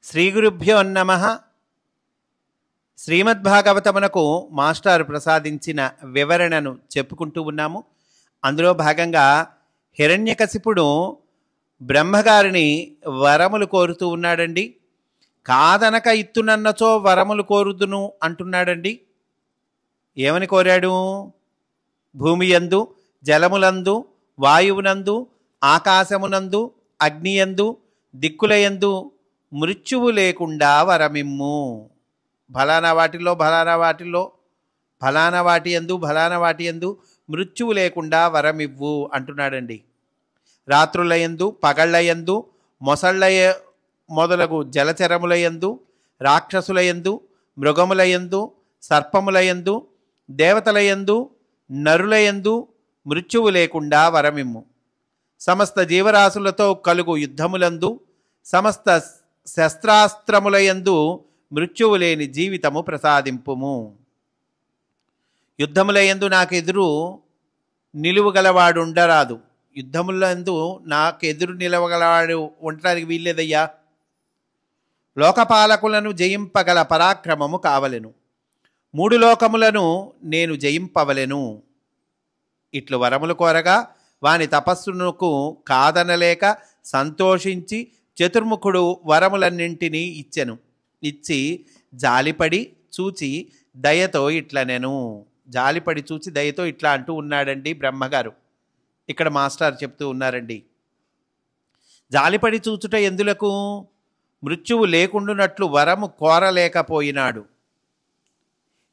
శ్రీ గురుభ్యో నమః. శ్రీమద్భాగవతమునకు మాస్టారు ప్రసాదించిన వివరణను చెప్పుకుంటూ ఉన్నాము. అందులో భాగంగా హిరణ్యకశిపుడు బ్రహ్మగారిని వరములు కోరుతూ ఉన్నాడండి. కాదనక ఇత్తునన్నచో వరములు కోరుదును అంటున్నాడండి. ఏమని కోరాడు? భూమియందు, జలములందు, వాయువునందు, ఆకాశమునందు, అగ్నియందు, దిక్కులయందు మృత్యువు లేకుండా వరమిమ్ము. ఫలానా వాటిల్లో ఫలానా వాటి యందు మృత్యువు లేకుండా వరమివ్వు అంటున్నాడండి. రాత్రులయందు, పగళ్ళయందు, మొసళ్ళయ మొదలగు జలచరములయందు, రాక్షసులయందు, మృగములయందు, సర్పములయందు, దేవతలయందు, నరులయందు మృత్యువు లేకుండా వరమిమ్ము. సమస్త జీవరాశులతో కలుగు యుద్ధములందు, సమస్త శస్త్రాస్త్రములయందు మృత్యువు లేని జీవితము ప్రసాదింపుము. యుద్ధములయందు నాకెదురు నిలువగలవాడుండరాదు. యుద్ధములందు నాకెదురు నిలవగలవాడు ఉండటానికి వీల్లేదయ్యా. లోకపాలకులను జయింపగల పరాక్రమము కావలెను. 3 లోకములను నేను జయింపవలెను. ఇట్లు వరములు కోరగా వాని తపస్సునకు కాదనలేక సంతోషించి చతుర్ముఖుడు వరములన్నింటినీ ఇచ్చెను. ఇచ్చి జాలిపడి చూచి దయతో ఇట్లా అంటూ ఉన్నాడండి బ్రహ్మగారు. ఇక్కడ మాస్టర్ చెప్తూ ఉన్నారండి. జాలిపడి చూచుట ఎందులకు? మృత్యువు లేకుండునట్లు వరము కోరలేకపోయినాడు.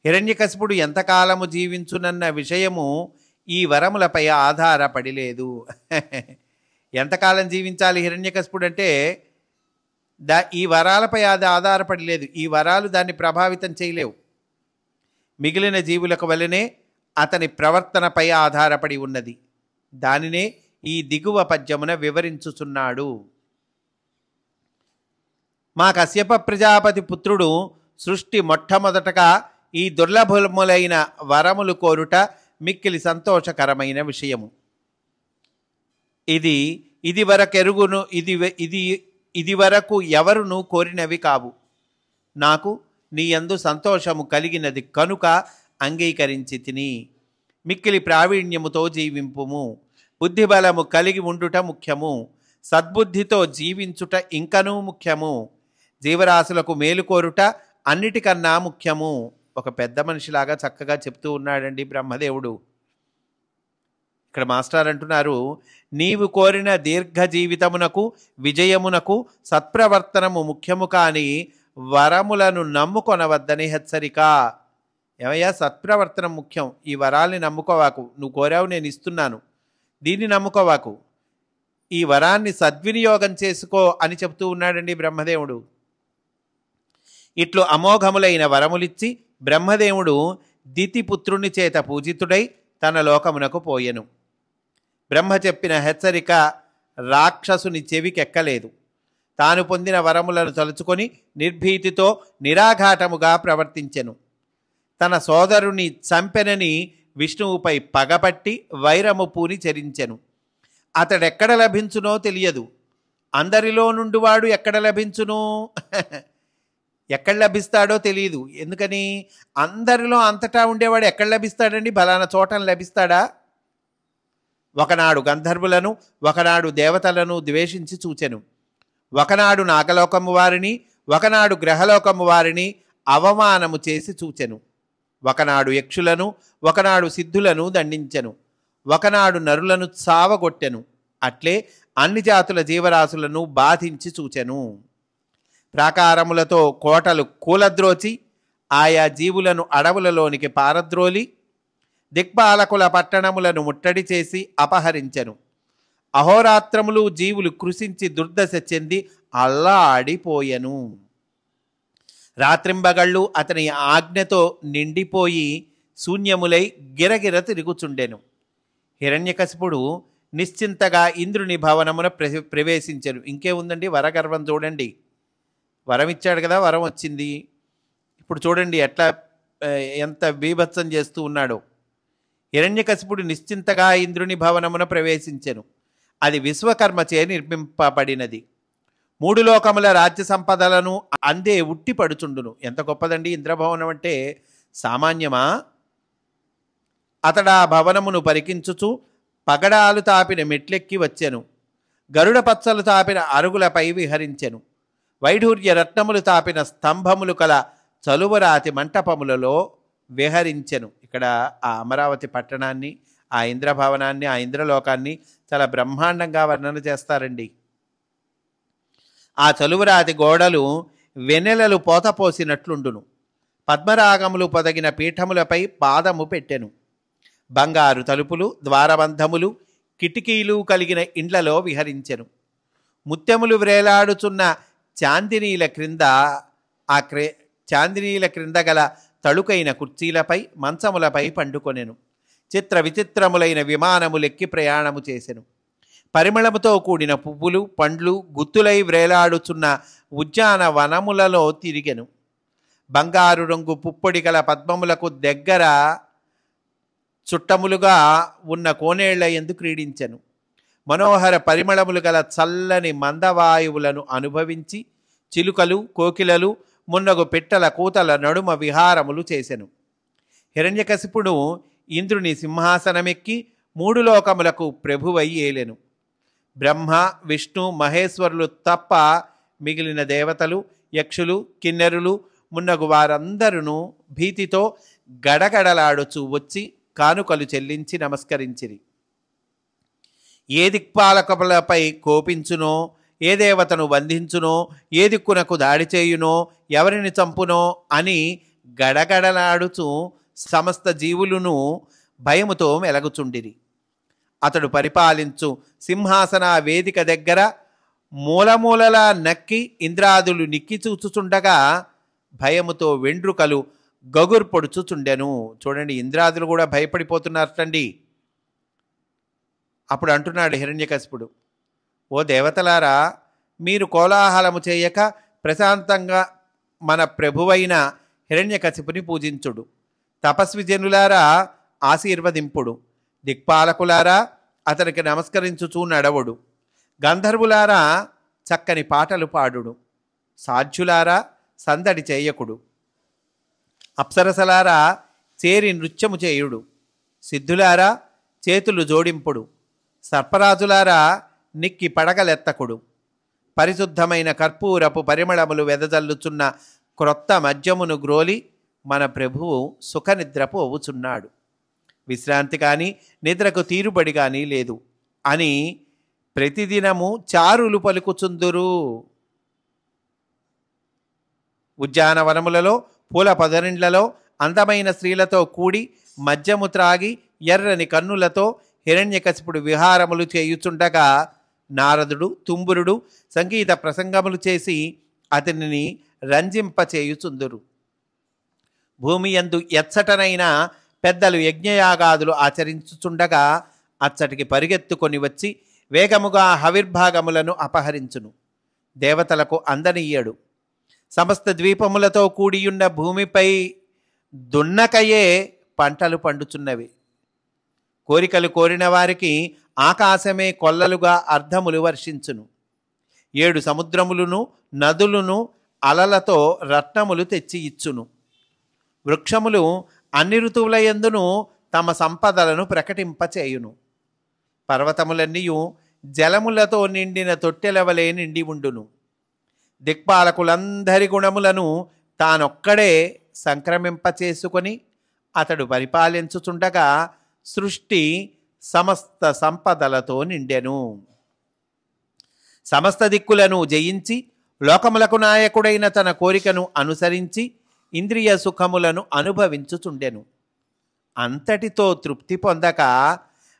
హిరణ్యకశిపుడు ఎంతకాలము జీవించునన్న విషయము ఈ వరములపై ఆధారపడి లేదు. ఎంతకాలం జీవించాలి హిరణ్యకశిపుడు అంటే ఈ వరాలపై అది ఆధారపడి లేదు. ఈ వరాలు దాన్ని ప్రభావితం చేయలేవు. మిగిలిన జీవులకు వలనే అతని ప్రవర్తనపై ఆధారపడి ఉన్నది. దానినే ఈ దిగువ పద్యమున వివరించుచున్నాడు. మా కశ్యప ప్రజాపతి పుత్రుడు సృష్టి మొట్టమొదటగా ఈ దుర్లభములైన వరములు కోరుట మిక్కిలి సంతోషకరమైన విషయము. ఇది వరకు ఎవరును కోరినవి కావు. నాకు నీ యందు సంతోషము కలిగినది కనుక అంగీకరించి తిని. మిక్కిలి ప్రావీణ్యముతో జీవింపుము. బుద్ధిబలము కలిగి ఉండుట ముఖ్యము. సద్బుద్ధితో జీవించుట ఇంకనూ ముఖ్యము. జీవరాశులకు మేలు కోరుట అన్నిటికన్నా ముఖ్యము. ఒక పెద్ద మనిషిలాగా చక్కగా చెప్తూ ఉన్నాడండి బ్రహ్మదేవుడు. ఇక్కడ మాస్టర్ అంటున్నారు, నీవు కోరిన దీర్ఘ జీవితమునకు, విజయమునకు సత్ప్రవర్తనము ముఖ్యము కాని వరములను నమ్ముకొనవద్దని హెచ్చరిక. ఏమయ్యా, సత్ప్రవర్తనం ముఖ్యం. ఈ వరాల్ని నమ్ముకోవాకు. నువ్వు కోరావు, నేను ఇస్తున్నాను, దీన్ని నమ్ముకోవాకు. ఈ వరాన్ని సద్వినియోగం చేసుకో అని చెప్తూ ఉన్నాడండి బ్రహ్మదేవుడు. ఇట్లు అమోఘములైన వరములిచ్చి బ్రహ్మదేవుడు దితిపుత్రుని చేత పూజితుడై తన లోకమునకు పోయెను. బ్రహ్మ చెప్పిన హెచ్చరిక రాక్షసుని చెవికెక్కలేదు. తాను పొందిన వరములను తలుచుకొని నిర్భీతితో నిరాఘాటముగా ప్రవర్తించెను. తన సోదరుని చంపెనని విష్ణువుపై పగపట్టి వైరము పూని చరించెను. అతడెక్కడ లభించునో తెలియదు. అందరిలో నుండి వాడు ఎక్కడ లభించును? ఎక్కడ లభిస్తాడో తెలియదు. ఎందుకని? అందరిలో అంతటా ఉండేవాడు ఎక్కడ లభిస్తాడండి? బలానా చోటను లభిస్తాడా? ఒకనాడు గంధర్వులను, ఒకనాడు దేవతలను ద్వేషించి చూచెను. ఒకనాడు నాగలోకము వారిని, ఒకనాడు గ్రహలోకము వారిని అవమానము చేసి చూచెను. ఒకనాడు యక్షులను, ఒకనాడు సిద్ధులను దండించెను. ఒకనాడు నరులను చావగొట్టెను. అట్లే అన్ని జాతుల జీవరాశులను బాధించి చూచెను. ప్రాకారములతో కోటలు కూలద్రోచి ఆయా జీవులను అడవులలోనికి పారద్రోలి దిక్పాలకుల పట్టణములను ముట్టడి చేసి అపహరించెను. అహోరాత్రములు జీవులు కృషించి దుర్దశ చెంది అల్లాడిపోయెను. రాత్రింబగళ్ళు అతని ఆజ్ఞతో నిండిపోయి శూన్యములై గిరగిర తిరుగుచుండెను. హిరణ్యకశిపుడు నిశ్చింతగా ఇంద్రుని భవనమున ప్రవేశించెను. ఇంకే ఉందండి, వరగర్వం చూడండి. వరం ఇచ్చాడు కదా, వరం వచ్చింది. ఇప్పుడు చూడండి ఎంత బీభత్సం చేస్తూ ఉన్నాడో. హిరణ్యకశిపుడు నిశ్చింతగా ఇంద్రుని భవనమున ప్రవేశించెను. అది విశ్వకర్మచే నిర్మింపబడినది. మూడు లోకముల రాజ్య సంపదలను అందే ఉట్టి పడుచుండును. ఎంత గొప్పదండి ఇంద్రభవనం అంటే, సామాన్యమా? అతడా భవనమును పరికించుచు పగడాలు తాపిన మెట్లెక్కి వచ్చెను. గరుడ పచ్చలు తాపిన అరుగులపై విహరించెను. వైఢూర్య రత్నములు తాపిన స్తంభములు కల చలువరాతి మంటపములలో విహరించెను. ఇక్కడ ఆ అమరావతి పట్టణాన్ని, ఆ ఇంద్రభవనాన్ని, ఆ ఇంద్రలోకాన్ని చాలా బ్రహ్మాండంగా వర్ణన చేస్తారండి. ఆ చలువరాతి గోడలు వెన్నెలలు పోతపోసినట్లుండును. పద్మరాగములు పొదగిన పీఠములపై పాదము పెట్టెను. బంగారు తలుపులు, ద్వారబంధములు, కిటికీలు కలిగిన ఇండ్లలో విహరించెను. ముత్యములు వ్రేలాడుచున్న చాందినీల క్రింద గల తళుకైన కుర్చీలపై, మంచములపై పండుకొనెను. చిత్ర విచిత్రములైన విమానములెక్కి ప్రయాణము చేసెను. పరిమళముతో కూడిన పువ్వులు, పండ్లు గుత్తులై వ్రేలాడుచున్న ఉద్యానవనములలో తిరిగెను. బంగారు రంగు పుప్పొడి గల పద్మములకు దగ్గర చుట్టములుగా ఉన్న కోనేళ్ల యందు క్రీడించెను. మనోహర పరిమళములు గల చల్లని మందవాయువులను అనుభవించి చిలుకలు, కోకిలలు మున్నగు పిట్టల కూతల నడుమ విహారములు చేసెను. హిరణ్యకశిపుడు ఇంద్రుని సింహాసనమెక్కి మూడు లోకములకు ప్రభువై ఏలెను. బ్రహ్మ, విష్ణు, మహేశ్వరులు తప్ప మిగిలిన దేవతలు, యక్షులు, కిన్నెరులు మున్నగు వారందరూ భీతితో గడగడలాడుచూ వచ్చి కానుకలు చెల్లించి నమస్కరించిరి. ఏ దిక్పాలకులపై కోపించునో, ఏ దేవతను బంధించునో, ఏ దిక్కునకు దాడి చేయునో, ఎవరిని చంపునో అని గడగడలాడుచూ సమస్త జీవులను భయముతో మెలగుచుండిరి. అతడు పరిపాలించు సింహాసన వేదిక దగ్గర మూలమూలలా నక్కి ఇంద్రాదులు నిక్కి చూచుచుండగా భయముతో వెండ్రుకలు గగుర్పొడుచుచుండెను. చూడండి, ఇంద్రాదులు కూడా భయపడిపోతున్నారటండి. అప్పుడు అంటున్నాడు హిరణ్యకశిపుడు, ఓ దేవతలారా, మీరు కోలాహలము చేయక ప్రశాంతంగా మన ప్రభువైన హిరణ్యకశిపుని పూజించుడు. తపస్వి జనులారా ఆశీర్వదింపుడు. దిక్పాలకులారా అతనికి నమస్కరించుచూ నడవుడు. గంధర్వులారా చక్కని పాటలు పాడుడు. సాధ్యులారా సందడి చేయకుడు. అప్సరసలారా చేరి నృత్యము చేయుడు. సిద్ధులారా చేతులు జోడింపుడు. సర్పరాజులారా నిక్కి పడగలెత్తకుడు. పరిశుద్ధమైన కర్పూరపు పరిమళములు వెదజల్లుచున్న క్రొత్త మద్యమును గ్రోలి మన ప్రభువు సుఖనిద్రపు అవుచున్నాడు. విశ్రాంతి కానీ నిద్రకు తీరుబడి కానీ లేదు అని ప్రతిదినము చారులు పలుకుచుందురు. ఉద్యానవనములలో, పూల పొదరిండ్లలో అందమైన స్త్రీలతో కూడి మద్యము త్రాగి ఎర్రని కన్నులతో హిరణ్యకశిపుడు విహారములు చేయుచుండగా నారదుడు, తుంబురుడు సంగీత ప్రసంగములు చేసి అతనిని రంజింపచేయుచుందురు. భూమి యందు ఎచ్చటనైన పెద్దలు యజ్ఞయాగాదులు ఆచరించుచుండగా అచ్చటికి పరిగెత్తుకొని వచ్చి వేగముగా హవిర్భాగములను అపహరించును. దేవతలకు అందనీయడు. సమస్త ద్వీపములతో కూడియున్న భూమిపై దున్నకయే పంటలు పండుచున్నవి. కోరికలు కోరిన వారికి ఆకాశమే కొల్లలుగా అర్ధములు వర్షించును. 7 సముద్రములను, నదులను అలలతో రత్నములు తెచ్చి ఇచ్చును. వృక్షములు అన్ని ఋతువుల యందును తమ సంపదలను ప్రకటింపచేయును. పర్వతములన్నీయు జలములతో నిండిన తొట్టెలవలే నిండి ఉండును. దిక్పాలకులందరి గుణములను తానొక్కడే సంక్రమింపచేసుకొని అతడు పరిపాలించుచుండగా సృష్టి సమస్త సంపదలతో నిండెను. సమస్త దిక్కులను జయించి లోకములకు నాయకుడైన తన కోరికను అనుసరించి ఇంద్రియ సుఖములను అనుభవించుచుండెను. అంతటితో తృప్తి పొందక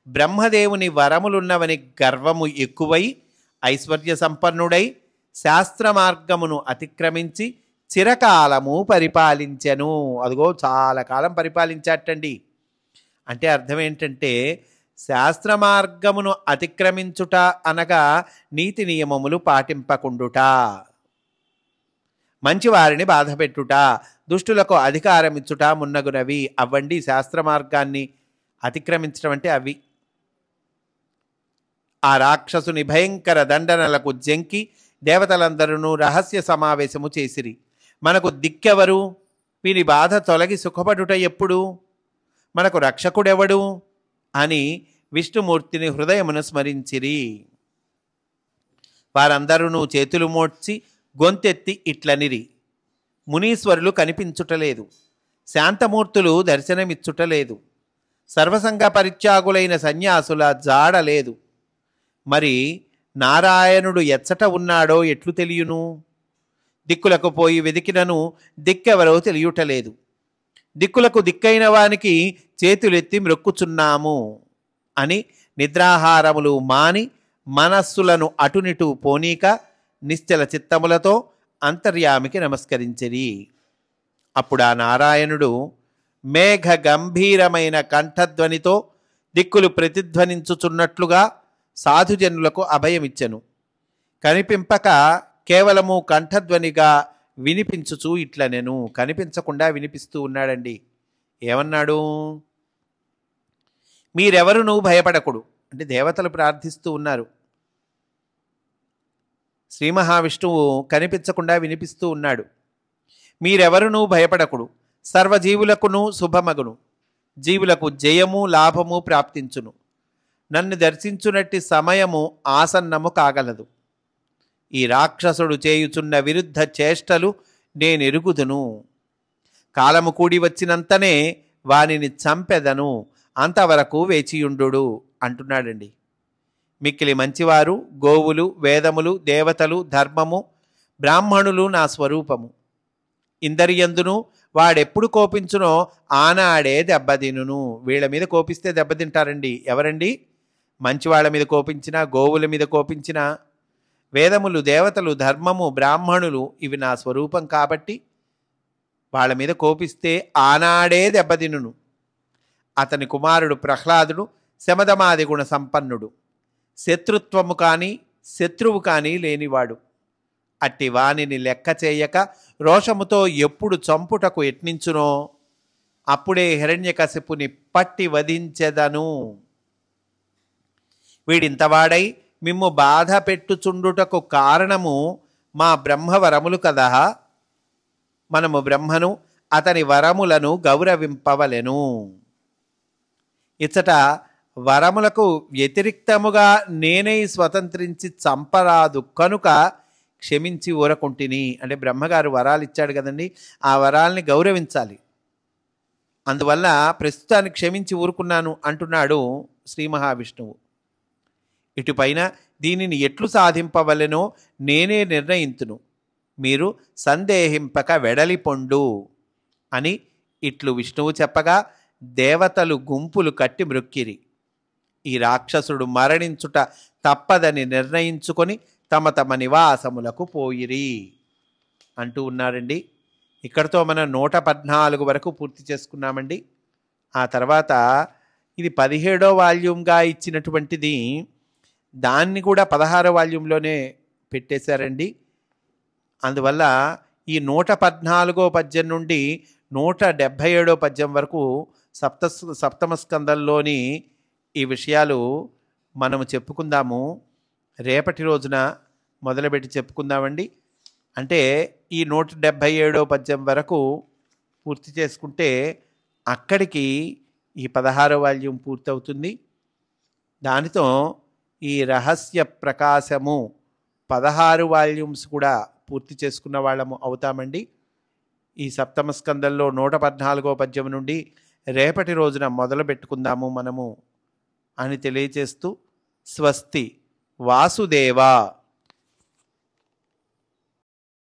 బ్రహ్మదేవుని వరములున్నవని గర్వము ఎక్కువై ఐశ్వర్య సంపన్నుడై శాస్త్ర మార్గమును అతిక్రమించి చిరకాలము పరిపాలించెను. అదిగో చాలా కాలం పరిపాలించాటండి. అంటే అర్థం ఏంటంటే శాస్త్ర మార్గమును అతిక్రమించుట అనగా నీతి నియమములు పాటింపకుండుట, మంచివారిని బాధపెట్టుట, దుష్టులకు అధికారం ఇచ్చుట మున్నగునవి అవ్వండి. శాస్త్ర మార్గాన్ని అతిక్రమించడం అంటే అవి. ఆ రాక్షసుని భయంకర దండనలకు జంకి దేవతలందరూ రహస్య సమావేశము చేసిరి. మనకు దిక్కెవరు? వీని బాధ తొలగి సుఖపడుట ఎప్పుడు? మనకు రక్షకుడెవడు అని విష్ణుమూర్తిని హృదయమును స్మరించిరి. వారందరూ చేతులు మోడ్చి గొంతెత్తి ఇట్లనిరి: మునీశ్వరులు కనిపించుటలేదు, శాంతమూర్తులు దర్శనమిచ్చుటలేదు, సర్వసంగ పరిత్యాగులైన సన్యాసుల జాడలేదు. మరి నారాయణుడు ఎచ్చట ఉన్నాడో ఎట్లు తెలియను? దిక్కులకు పోయి వెదికినను దిక్కెవరో తెలియుటలేదు. దిక్కులకు దిక్కైన వానికి చేతులెత్తి మ్రొక్కుచున్నాము అని నిద్రాహారములు మాని మనస్సులను అటునిటు పోనీక నిశ్చల చిత్తములతో అంతర్యామికి నమస్కరించిరి. అప్పుడు ఆ నారాయణుడు మేఘ గంభీరమైన కంఠధ్వనితో దిక్కులు ప్రతిధ్వనించుచున్నట్లుగా సాధుజనులకు అభయమిచ్చెను. కనిపింపక కేవలము కంఠధ్వనిగా వినిపించుచు ఇట్లనెను. కనిపించకుండా వినిపిస్తూ ఉన్నాడండి. ఏమన్నాడు? మీరెవరునూ భయపడకుడు. అంటే దేవతలు ప్రార్థిస్తూ ఉన్నారు. శ్రీ మహావిష్ణువు కనిపించకుండా వినిపిస్తూ ఉన్నాడు. మీరెవరునూ భయపడకుడు, సర్వజీవులకును శుభమగును, జీవులకు జయము లాభము ప్రాప్తించును. నన్ను దర్శించునట్టి సమయము ఆసన్నము కాగలదు. ఈ రాక్షసుడు చేయుచున్న విరుద్ధ చేష్టలు నేనెరుగుదును. కాలము కూడి వచ్చినంతనే వానిని చంపెదను, అంతవరకు వేచియుండు అంటున్నాడండి. మిక్కిలి మంచివారు, గోవులు, వేదములు, దేవతలు, ధర్మము, బ్రాహ్మణులు నా స్వరూపము. ఇందరియందును వాడెప్పుడు కోపించునో ఆనాడే దెబ్బతినును. వీళ్ళ మీద కోపిస్తే దెబ్బతింటారండి. ఎవరండి? మంచివాళ్ళ మీద కోపించినా, గోవుల మీద కోపించినా, వేదములు, దేవతలు, ధర్మము, బ్రాహ్మణులు ఇవి నా స్వరూపం కాబట్టి వాళ్ళ మీద కోపిస్తే ఆనాడే దెబ్బతినును. అతని కుమారుడు ప్రహ్లాదుడు శమదమాది గుణ సంపన్నుడు, శత్రుత్వము కానీ శత్రువు కానీ లేనివాడు. అట్టి వానిని లెక్క చేయక రోషముతో ఎప్పుడు చంపుటకు యత్నించునో అప్పుడే హిరణ్యకశిపుని పట్టి వధించెదను. వీడింతవాడై మిమ్ము బాధ పెట్టుచుండుటకు కారణము మా బ్రహ్మవరములు కదా. మనము బ్రహ్మను అతని వరములను గౌరవింపవలెను. ఇచ్చట వరములకు వ్యతిరిక్తముగా నేనే స్వతంత్రించి చంపరాదు కనుక క్షమించి ఊరకుంటిని. అంటే బ్రహ్మగారు వరాలు ఇచ్చాడు కదండి, ఆ వరాల్ని గౌరవించాలి. అందువల్ల ప్రస్తుతానికి క్షమించి ఊరుకున్నాను అంటున్నాడు శ్రీ మహావిష్ణువు. ఇటుపైన దీనిని ఎట్లు సాధింపవలెనో నేనే నిర్ణయింతును, మీరు సందేహింపక వెడలిపొండు అని ఇట్లు విష్ణువు చెప్పగా దేవతలు గుంపులు కట్టి మ్రొక్కిరి. ఈ రాక్షసుడు మరణించుట తప్పదని నిర్ణయించుకొని తమ తమ నివాసములకు పోయిరి అంటూ ఉన్నారండి. ఇక్కడితో మనం 114 వరకు పూర్తి చేసుకున్నామండి. ఆ తర్వాత ఇది 17వ వాల్యూమ్గా ఇచ్చినటువంటిది, దాన్ని కూడా 16వ వాల్యూంలోనే పెట్టేశారండి. అందువల్ల ఈ 114వ పద్యం నుండి 177వ పద్యం వరకు సప్తమ స్కందంలోని ఈ విషయాలు మనము చెప్పుకుందాము. రేపటి రోజున మొదలుపెట్టి చెప్పుకుందామండి. అంటే ఈ 177వ పద్యం వరకు పూర్తి చేసుకుంటే అక్కడికి ఈ 16వ వాల్యూమ్ పూర్తవుతుంది. దానితో ఈ రహస్య ప్రకాశము 16 వాల్యూమ్స్ కూడా పూర్తి చేసుకున్న వాళ్ళము అవుతామండి. ఈ సప్తమ స్కందంలో 114వ పద్యం నుండి రేపటి రోజున మొదలు పెట్టుకుందాము మనము అని తెలియచేస్తూ స్వస్తి వాసుదేవ.